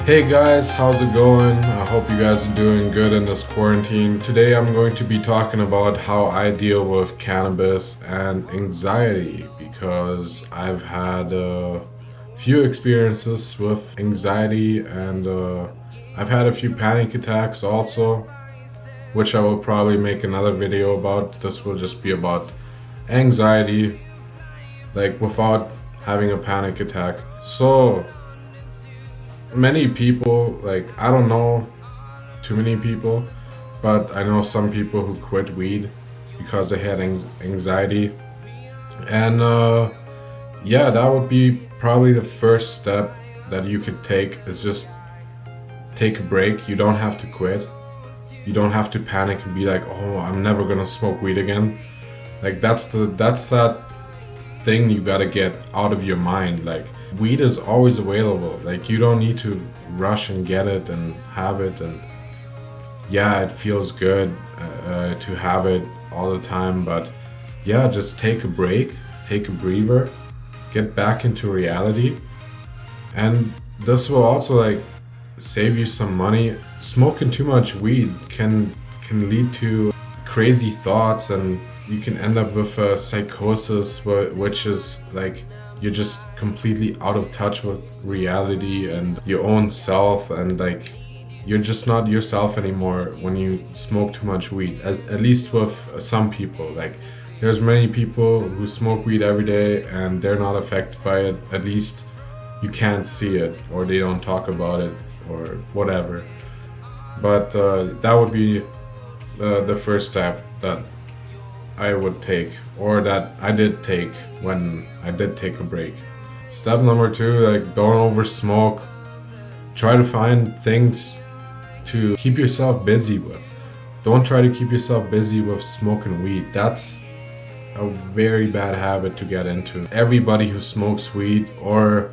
Hey guys, how's it going? I hope you guys are doing good in this quarantine. Today I'm going to be talking about how I deal with cannabis and anxiety because I've had a few experiences with anxiety and I've had a few panic attacks also, which I will probably make another video about. This will just be about anxiety, like without having a panic attack. So, many people, like, I don't know too many people, but I know some people who quit weed because they had anxiety. And yeah, that would be probably the first step that you could take is just take a break. You don't have to quit. You don't have to panic and be like, "Oh, I'm never gonna smoke weed again." Like that's that thing you gotta get out of your mind. Like weed is always available. Like you don't need to rush and get it and have it. And yeah, it feels good to have it all the time. But yeah, just take a break, take a breather, get back into reality, and this will also like save you some money. Smoking too much weed can lead to crazy thoughts, and you can end up with a psychosis, which is like you're just completely out of touch with reality and your own self, and like you're just not yourself anymore when you smoke too much weed. At least with some people, like there's many people who smoke weed every day and they're not affected by it. At least you can't see it, or they don't talk about it, or whatever. But that would be the first step that I would take, or that I did take when I did take a break. Step number two, like don't over smoke. Try to find things to keep yourself busy with. Don't try to keep yourself busy with smoking weed. That's a very bad habit to get into. Everybody who smokes weed or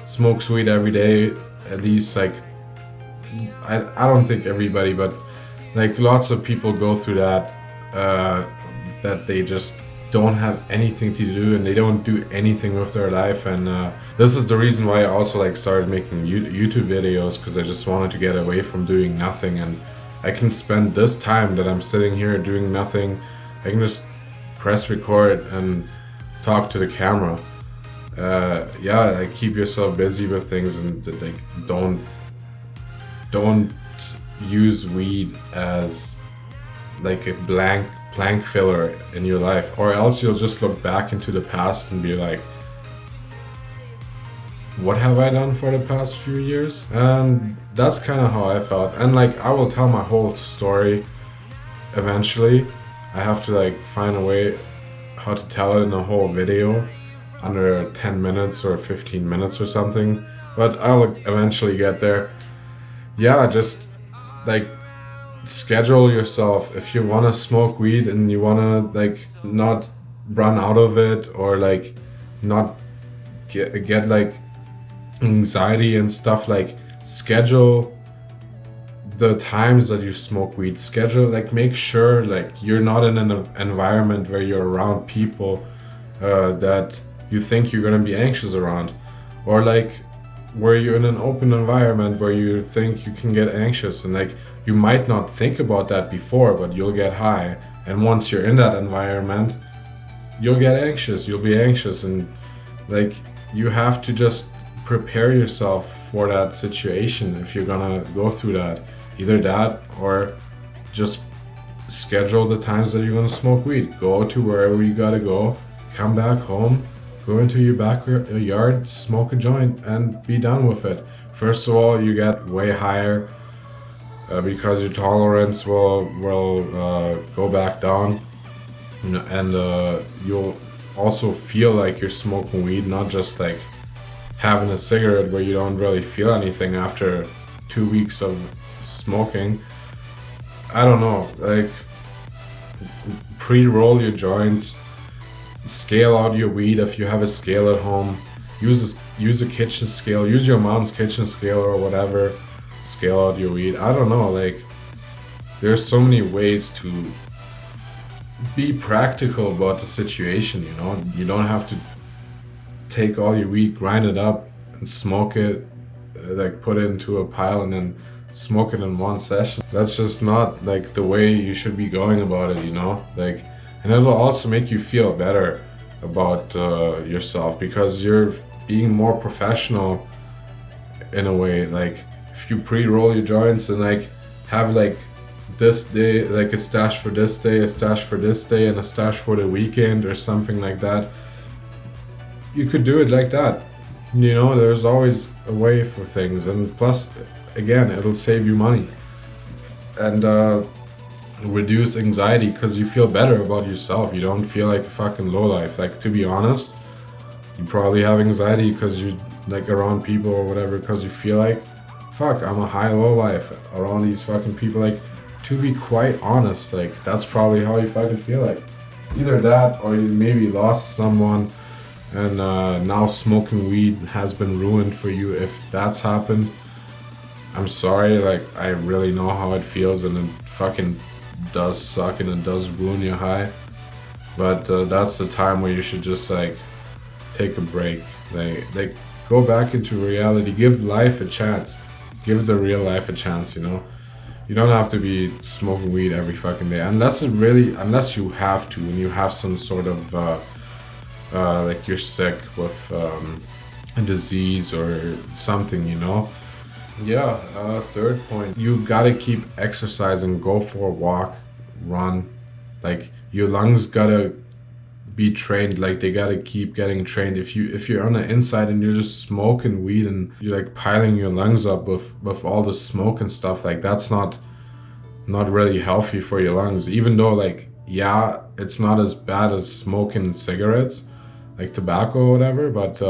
smokes weed every day, at least like I don't think everybody, but like lots of people go through that, that they just don't have anything to do and they don't do anything with their life. And this is the reason why I also like started making YouTube videos, because I just wanted to get away from doing nothing, and I can spend this time that I'm sitting here doing nothing, I can just press record and talk to the camera. Yeah, like keep yourself busy with things, and like don't use weed as like a blank filler in your life, or else you'll just look back into the past and be like, what have I done for the past few years? And that's kind of how I felt. And like I will tell my whole story eventually. I have to like find a way how to tell it in a whole video under 10 minutes or 15 minutes or something, but I'll eventually get there. Yeah, just like schedule yourself. If you want to smoke weed and you want to like not run out of it, or like not get like anxiety and stuff, like schedule the times that you smoke weed. Schedule, like make sure like you're not in an environment where you're around people that you think you're going to be anxious around, or like where you're in an open environment where you think you can get anxious. And like you might not think about that before, but you'll get high, and once you're in that environment you'll get anxious, you'll be anxious. And like you have to just prepare yourself for that situation if you're gonna go through that. Either that, or just schedule the times that you're gonna smoke weed. Go to wherever you gotta go, come back home, go into your backyard, smoke a joint, and be done with it. First of all, you get way higher because your tolerance will go back down, and you'll also feel like you're smoking weed, not just like having a cigarette where you don't really feel anything after 2 weeks of smoking. I don't know, like pre-roll your joints, scale out your weed if you have a scale at home. Use a kitchen scale, use your mom's kitchen scale or whatever. Scale out your weed. I don't know, like there's so many ways to be practical about the situation, you know. You don't have to take all your weed, grind it up and smoke it like put it into a pile and then smoke it in one session. That's just not like the way you should be going about it, you know? Like, and it'll also make you feel better about yourself because you're being more professional in a way. Like, if you pre-roll your joints and like have like this day, like a stash for this day, a stash for this day, and a stash for the weekend or something like that, you could do it like that. You know, there's always a way for things, and plus, again, it'll save you money and reduce anxiety because you feel better about yourself. You don't feel like a fucking lowlife. Like, to be honest, you probably have anxiety because you like around people or whatever because you feel like, fuck, I'm a high lowlife around these fucking people. Like, to be quite honest, like, that's probably how you fucking feel like. Either that or you maybe lost someone and now smoking weed has been ruined for you. If that's happened, I'm sorry. Like, I really know how it feels, and it fucking does suck and it does ruin your high. But that's the time where you should just like take a break. Like go back into reality. Give life a chance. Give the real life a chance. You know, you don't have to be smoking weed every fucking day unless you have to, and you have some sort of like you're sick with a disease or something, you know. Yeah, third point, you gotta keep exercising. Go for a walk, run. Like, your lungs gotta be trained. Like, they gotta keep getting trained. If you're on the inside and you're just smoking weed and you're like piling your lungs up with all the smoke and stuff, like, that's not really healthy for your lungs. Even though, like, yeah, it's not as bad as smoking cigarettes, like tobacco or whatever, but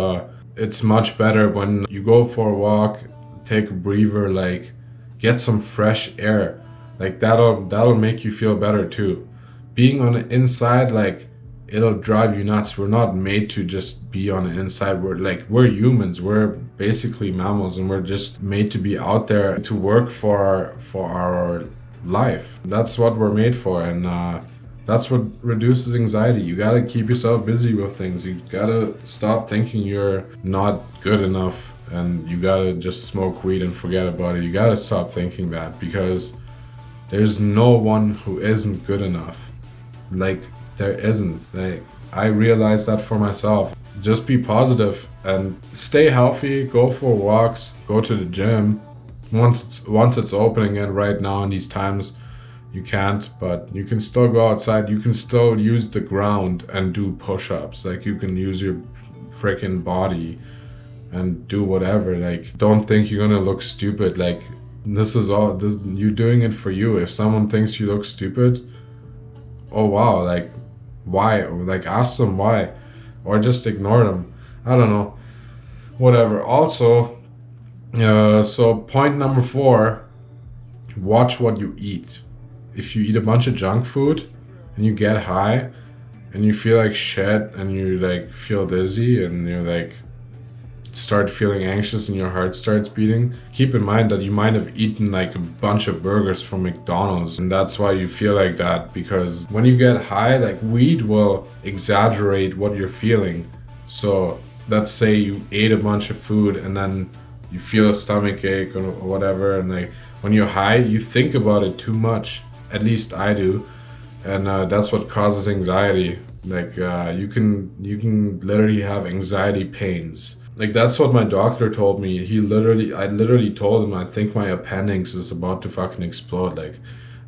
it's much better when you go for a walk, take a breather, like, get some fresh air. Like, that'll make you feel better too. Being on the inside, like, it'll drive you nuts. We're not made to just be on the inside. We're humans. We're basically mammals, and we're just made to be out there to work for our life. That's what we're made for, and that's what reduces anxiety. You gotta keep yourself busy with things. You gotta stop thinking you're not good enough and you gotta just smoke weed and forget about it. You gotta stop thinking that, because there's no one who isn't good enough. Like, there isn't. Like, I realized that for myself. Just be positive and stay healthy. Go for walks. Go to the gym. Once it's open again. Right now in these times, you can't, but you can still go outside. You can still use the ground and do push-ups. Like, you can use your freaking body and do whatever. Like, don't think you're gonna look stupid. Like, you're doing it for you. If someone thinks you look stupid, oh wow, like, why? Like, ask them why, or just ignore them. I don't know, whatever. Also, so point number 4, watch what you eat. If you eat a bunch of junk food and you get high and you feel like shit and you like feel dizzy and you like start feeling anxious and your heart starts beating, keep in mind that you might have eaten like a bunch of burgers from McDonald's, and that's why you feel like that. Because when you get high, like, weed will exaggerate what you're feeling. So let's say you ate a bunch of food and then you feel a stomach ache or whatever, and like, when you're high, you think about it too much. At least I do, and that's what causes anxiety. Like, you can literally have anxiety pains. Like, that's what my doctor told me. I literally told him, I think my appendix is about to fucking explode. Like,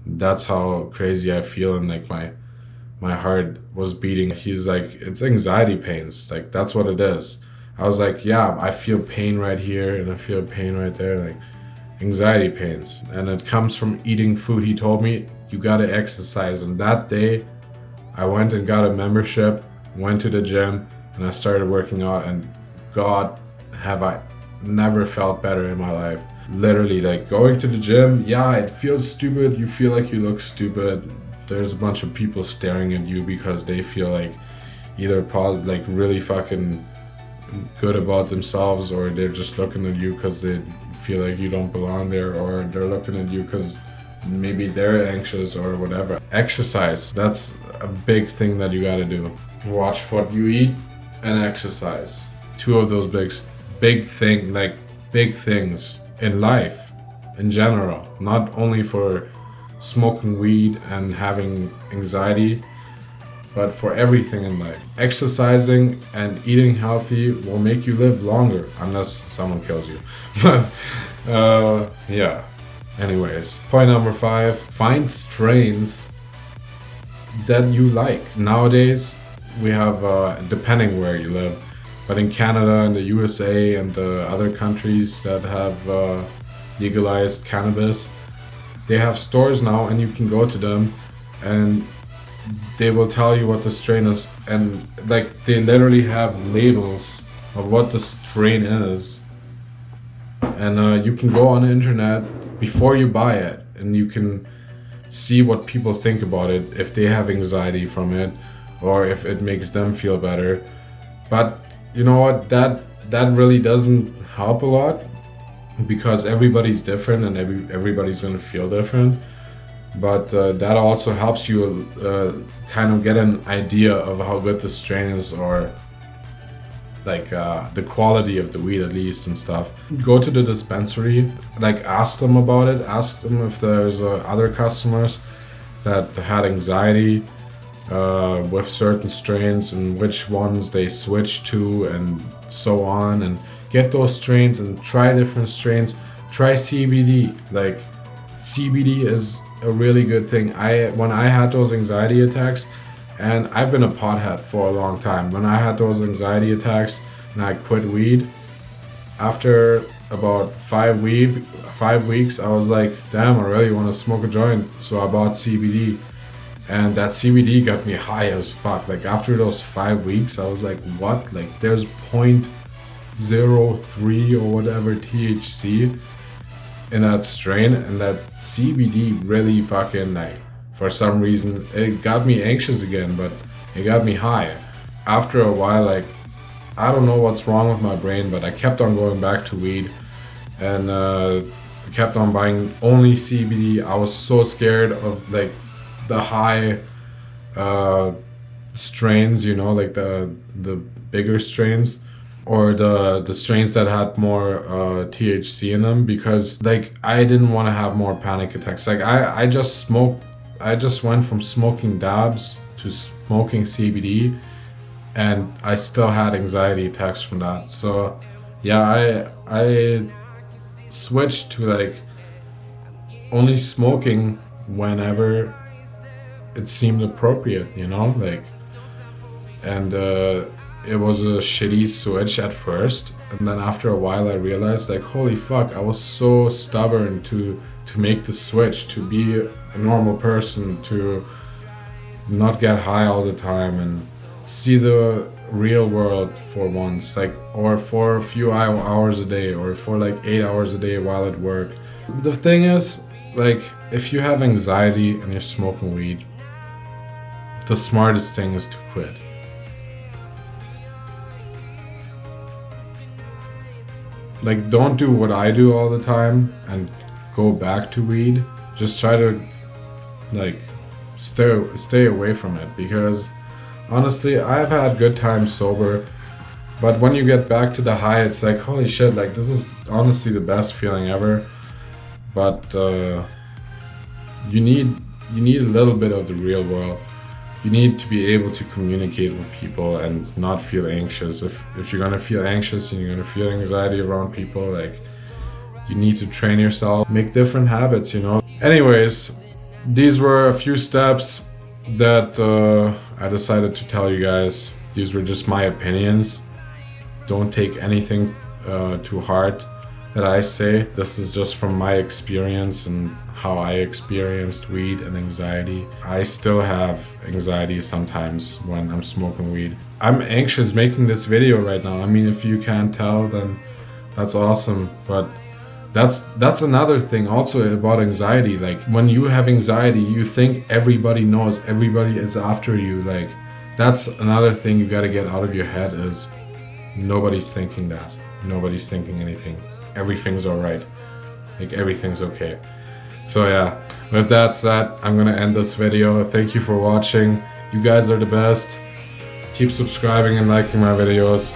that's how crazy I feel, and like my heart was beating. He's like, it's anxiety pains. Like, that's what it is. I was like, yeah, I feel pain right here and I feel pain right there. Like, anxiety pains, and it comes from eating food. He told me, you gotta exercise, and that day I went and got a membership, went to the gym, and I started working out, and God, have I never felt better in my life. Literally, like, going to the gym, yeah, it feels stupid. You feel like you look stupid. There's a bunch of people staring at you because they feel like either like really fucking good about themselves, or they're just looking at you because they feel like you don't belong there, or they're looking at you because maybe they're anxious or whatever. Exercise, that's a big thing that you gotta do. Watch what you eat and exercise. Two of those big thing. Like, big things in life in general, not only for smoking weed and having anxiety, but for everything in life. Exercising and eating healthy will make you live longer, unless someone kills you. But yeah. Anyways, point number 5, find strains that you like. Nowadays, we have, depending where you live, but in Canada and the USA and the other countries that have legalized cannabis, they have stores now and you can go to them and they will tell you what the strain is, and like they literally have labels of what the strain is, and you can go on the internet before you buy it and you can see what people think about it, if they have anxiety from it or if it makes them feel better. But you know what, that really doesn't help a lot, because everybody's different and everybody's gonna feel different. But that also helps you kind of get an idea of how good the strain is, or like the quality of the weed at least and stuff. Go to the dispensary, like ask them about it, ask them if there's other customers that had anxiety with certain strains and which ones they switch to and so on, and get those strains and try different strains. Try CBD. Like CBD is a really good thing. When I had those anxiety attacks, and I've been a pothead for a long time, when I had those anxiety attacks and I quit weed, after about 5 weeks I was like, damn, I really want to smoke a joint. So I bought CBD, and that CBD got me high as fuck. Like after those 5 weeks I was like, what? Like there's 0.03 or whatever THC in that strain, and that CBD really fucking, like, for some reason it got me anxious again, but it got me high. After a while, like, I don't know what's wrong with my brain, but I kept on going back to weed and kept on buying only CBD. I was so scared of like the high strains, you know, like the bigger strains, or the strains that had more THC in them, because like I didn't want to have more panic attacks. Like I just went from smoking dabs to smoking CBD, and I still had anxiety attacks from that. So yeah, I switched to like only smoking whenever it seemed appropriate, you know, like, and it was a shitty switch at first, and then after a while I realized, like, holy fuck, I was so stubborn to make the switch, to be a normal person, to not get high all the time and see the real world for once, like, or for a few hours a day, or for like 8 hours a day while at work. The thing is, like, if you have anxiety and you're smoking weed, the smartest thing is to quit. Like, don't do what I do all the time and go back to weed. Just try to like stay away from it, because honestly I've had good times sober, but when you get back to the high, it's like, holy shit, like this is honestly the best feeling ever. But you need a little bit of the real world. You need to be able to communicate with people and not feel anxious. If you're gonna feel anxious and you're gonna feel anxiety around people, like, you need to train yourself, make different habits, you know. Anyways, these were a few steps that I decided to tell you guys. These were just my opinions. Don't take anything to heart that I say. This is just from my experience and how I experienced weed and anxiety. I still have anxiety sometimes when I'm smoking weed. I'm anxious making this video right now. I mean, if you can't tell, then that's awesome. But that's another thing also about anxiety. Like, when you have anxiety, you think everybody knows, everybody is after you. Like, that's another thing you gotta get out of your head, is nobody's thinking that. Nobody's thinking anything. Everything's alright. Like, everything's okay. So yeah, with that said, I'm gonna end this video. Thank you for watching. You guys are the best. Keep subscribing and liking my videos.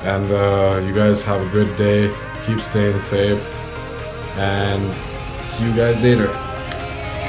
And you guys have a good day. keep staying safe, and see you guys later.